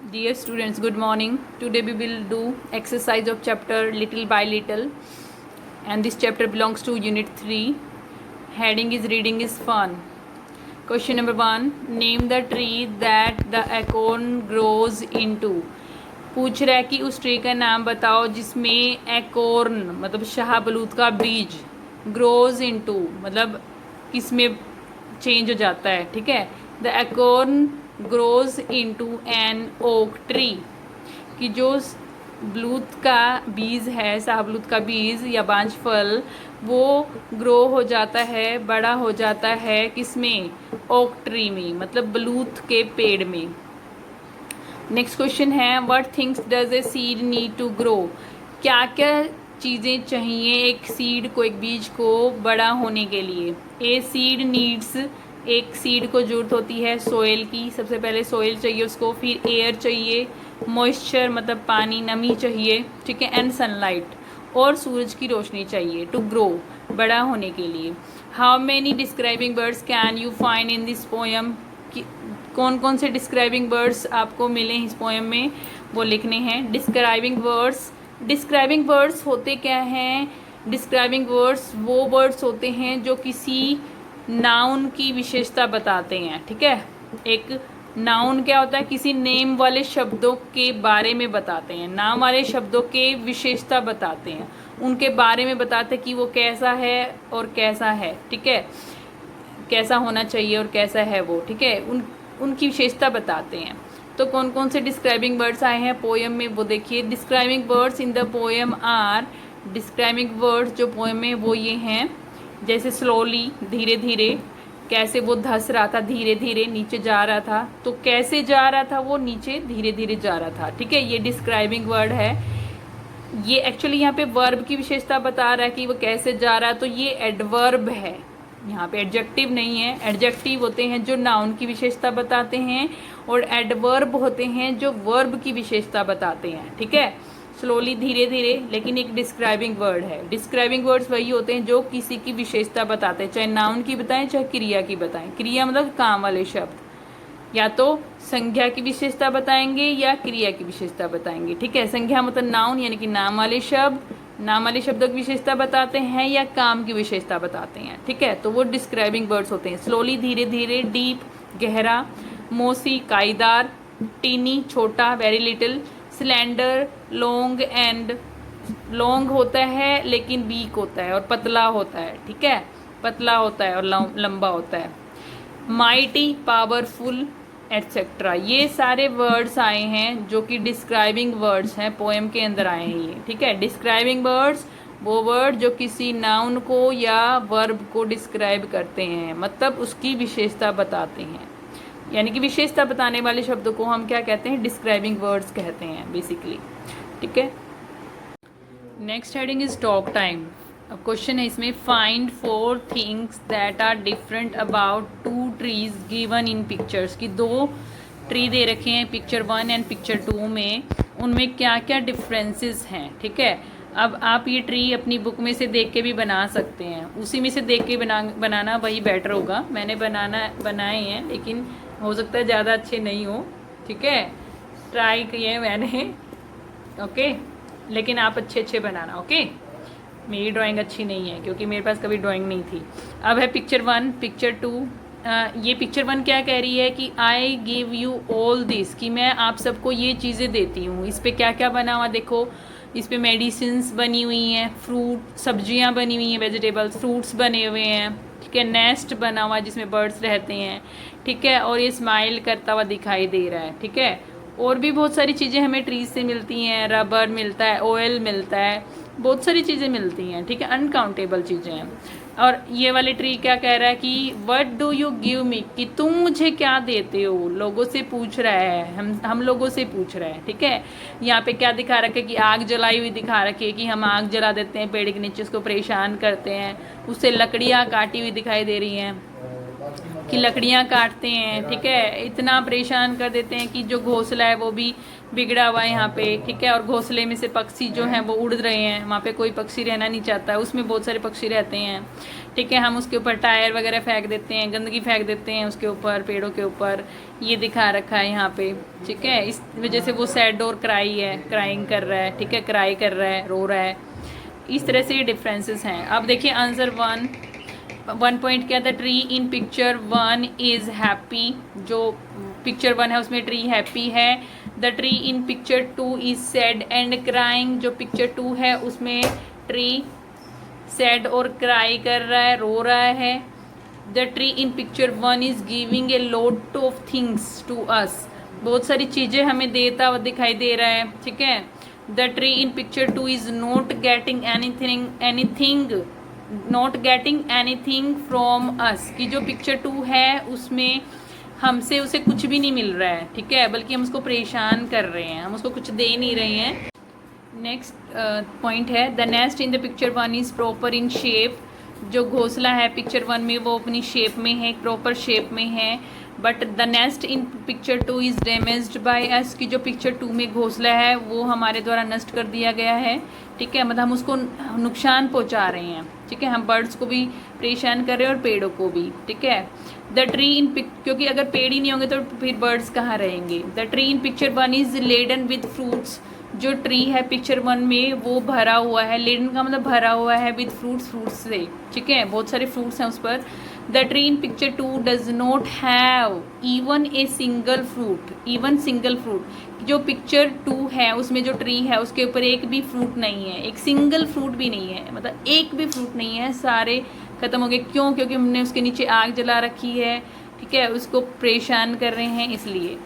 Dear students, good morning. Today we will do exercise of chapter Little by Little, and this chapter belongs to Unit 3. Heading is Reading is Fun. Question number 1. Name the tree that the acorn grows into. पूछ रहा है कि उस tree का नाम बताओ जिसमें acorn मतलब शाहबलूत का बीज, ग्रोज इनटू मतलब किसमें चेंज हो जाता है. ठीक है, the acorn grows into an oak tree, कि जो बलूत का बीज है, शाहबलूत का बीज या बांज फल, वो ग्रो हो जाता है, बड़ा हो जाता है किसमें, ओक ट्री में, मतलब बलूत के पेड़ में. नेक्स्ट क्वेश्चन है what things does a seed need to grow. क्या क्या चीज़ें चाहिए एक सीड को, एक बीज को बड़ा होने के लिए. ए सीड नीड्स, एक सीड को ज़रूरत होती है सोयल की. सबसे पहले सोयल चाहिए उसको, फिर एयर चाहिए, मॉइस्चर मतलब पानी, नमी चाहिए. ठीक है, एंड सनलाइट, और सूरज की रोशनी चाहिए टू ग्रो, बड़ा होने के लिए. How many describing words can you find in this poem. कौन कौन से डिस्क्राइबिंग वर्ड्स आपको मिले इस पोएम में, वो लिखने हैं. डिस्क्राइबिंग वर्ड्स, डिस्क्राइबिंग वर्ड्स होते क्या हैं. डिस्क्राइबिंग वर्ड्स वो वर्ड्स होते हैं जो किसी नाउन की विशेषता बताते हैं. ठीक है, एक नाउन क्या होता है, किसी नेम वाले शब्दों के बारे में बताते हैं, नाम वाले शब्दों के विशेषता बताते हैं, उनके बारे में बताते हैं कि वो कैसा है और कैसा है. ठीक है, कैसा होना चाहिए और कैसा है वो. ठीक है, उनकी विशेषता बताते हैं. तो कौन कौन से डिस्क्राइबिंग वर्ड्स आए हैं पोएम में वो देखिए. Describing words in the poem are, describing words जो पोएम में वो ये हैं, जैसे स्लोली धीरे धीरे, कैसे वो धंस रहा था, धीरे धीरे नीचे जा रहा था, तो कैसे जा रहा था वो, नीचे धीरे धीरे जा रहा था. ठीक है, ये डिस्क्राइबिंग वर्ड है. ये एक्चुअली यहाँ पे वर्ब की विशेषता बता रहा है कि वो कैसे जा रहा है, तो ये एडवर्ब है, यहाँ पे एडजेक्टिव नहीं है. एडजेक्टिव होते हैं जो नाउन की विशेषता बताते हैं, और एडवर्ब होते हैं जो वर्ब की विशेषता बताते हैं. ठीक है, स्लोली धीरे धीरे, लेकिन एक डिस्क्राइबिंग वर्ड है. डिस्क्राइबिंग वर्ड्स वही होते हैं जो किसी की विशेषता बताते हैं, चाहे नाउन की बताएं चाहे क्रिया की बताएं. क्रिया मतलब काम वाले शब्द, या तो संज्ञा की विशेषता बताएंगे या क्रिया की विशेषता बताएंगे. ठीक है, संज्ञा मतलब नाउन यानी कि नाम वाले शब्द, नाम वाले शब्दों की विशेषता बताते हैं या काम की विशेषता बताते हैं. ठीक है, तो वो डिस्क्राइबिंग वर्ड्स होते हैं. स्लोली धीरे धीरे, डीप गहरा, मोसी काईदार, टीनी छोटा very little, slender long, and long होता है लेकिन वीक होता है और पतला होता है. ठीक है, पतला होता है और लंबा होता है. माइटी पावरफुल एटसेट्रा, ये सारे वर्ड्स आए हैं जो कि डिस्क्राइबिंग वर्ड्स हैं, पोएम के अंदर आए हैं ये. ठीक है, डिस्क्राइबिंग वर्ड्स वो वर्ड जो किसी नाउन को या वर्ब को डिस्क्राइब करते हैं, मतलब उसकी विशेषता बताते हैं, यानी कि विशेषता बताने वाले शब्दों को हम क्या कहते हैं, डिस्क्राइबिंग वर्ड्स कहते हैं बेसिकली. ठीक है, next heading is talk time. अब क्वेश्चन है इसमें, find 4 things that are different about 2 trees given in pictures, की 2 ट्री दे रखे हैं पिक्चर 1 एंड पिक्चर 2 में, उनमें क्या क्या डिफरेंसेस हैं. ठीक है, अब आप ये ट्री अपनी बुक में से देख के भी बना सकते हैं, उसी में से देख के बनाना वही बेटर होगा. मैंने बनाए हैं लेकिन हो सकता है ज़्यादा अच्छे नहीं हो. ठीक है, ट्राई किए मैंने. ओके, लेकिन आप अच्छे बनाना. ओके, मेरी ड्राइंग अच्छी नहीं है क्योंकि मेरे पास कभी ड्राइंग नहीं थी. अब है पिक्चर 1, पिक्चर 2. ये पिक्चर 1 क्या कह रही है कि I give you all this, कि मैं आप सबको ये चीज़ें देती हूँ. इस पर क्या क्या बना हुआ देखो, इस पर मेडिसिन्स बनी हुई हैं, फ्रूट सब्जियाँ बनी हुई हैं, वेजिटेबल्स फ्रूट्स बने हुए हैं. ठीक है, नेस्ट बना हुआ जिसमें बर्ड्स रहते हैं. ठीक है, और ये स्माइल करता हुआ दिखाई दे रहा है. ठीक है, और भी बहुत सारी चीज़ें हमें ट्रीज से मिलती हैं, रबर मिलता है, ऑयल मिलता है, बहुत सारी चीज़ें मिलती हैं. ठीक है, अनकाउंटेबल चीज़ें हैं. और ये वाली ट्री क्या कह रहा है कि what do you give me, कि तुम मुझे क्या देते हो, लोगों से पूछ रहा है, हम लोगों से पूछ रहा है. ठीक है, यहाँ पे क्या दिखा रखा है कि आग जलाई हुई दिखा रखी है, कि हम आग जला देते हैं पेड़ के नीचे, उसको परेशान करते हैं, उससे लकड़ियाँ काटी हुई दिखाई दे रही हैं. कि लकड़ियाँ काटते हैं, ठीक है, इतना परेशान कर देते हैं कि जो घोंसला है वो भी बिगड़ा हुआ है यहाँ पे, ठीक है, और घोंसले में से पक्षी जो हैं वो उड़ रहे हैं, वहाँ पे कोई पक्षी रहना नहीं चाहता है, उसमें बहुत सारे पक्षी रहते हैं, ठीक है। हम उसके ऊपर टायर वगैरह फेंक देते हैं, गंदगी फेंक देते हैं उसके ऊपर, पेड़ों के ऊपर, ये दिखा रखा है यहाँ पे, ठीक है। इस वजह से वो सैड और क्राई है, क्राइंग कर रहा है, ठीक है, क्राई कर रहा है, रो रहा है। इस तरह से ये डिफरेंसेस हैं। अब देखिए आंसर 1 पॉइंट क्या था, tree in picture 1 is happy, जो पिक्चर 1 है उसमें ट्री हैप्पी है। The tree in picture 2 is sad and crying, जो पिक्चर 2 है उसमें ट्री सैड और क्राई कर रहा है, रो रहा है। The tree in picture 1 is giving a lot of things to us, बहुत सारी चीज़ें हमें देता हुआ दिखाई दे रहा है, ठीक है। The tree in picture 2 is not getting anything from us, कि जो पिक्चर 2 है उसमें हमसे उसे कुछ भी नहीं मिल रहा है, ठीक है, बल्कि हम उसको परेशान कर रहे हैं, हम उसको कुछ दे नहीं रहे हैं। नेक्स्ट पॉइंट है, the nest in the picture 1 is proper in shape, जो घोंसला है पिक्चर 1 में वो अपनी शेप में है, प्रॉपर शेप में है। But the nest in picture 2 is damaged by us, की जो पिक्चर 2 में घोंसला है वो हमारे द्वारा नष्ट कर दिया गया है, ठीक है, मतलब हम उसको नुकसान पहुंचा रहे हैं, ठीक है, हम बर्ड्स को भी परेशान कर रहे हैं और पेड़ों को भी, ठीक है। द ट्री इन क्योंकि अगर पेड़ ही नहीं होंगे तो फिर बर्ड्स कहाँ रहेंगे। The tree in picture 1 is laden with fruits, जो ट्री है पिक्चर 1 में वो भरा हुआ है, लेडन का मतलब भरा हुआ है, विद फ्रूट्स से, ठीक है, बहुत सारे फ्रूट्स हैं उस पर। The tree in picture 2 does not have even single fruit, जो पिक्चर 2 है उसमें जो ट्री है उसके ऊपर एक भी फ्रूट नहीं है, एक सिंगल फ्रूट भी नहीं है, मतलब एक भी फ्रूट नहीं है, सारे ख़त्म हो गए। क्यों? क्योंकि हमने उसके नीचे आग जला रखी है, ठीक है, उसको परेशान कर रहे हैं इसलिए।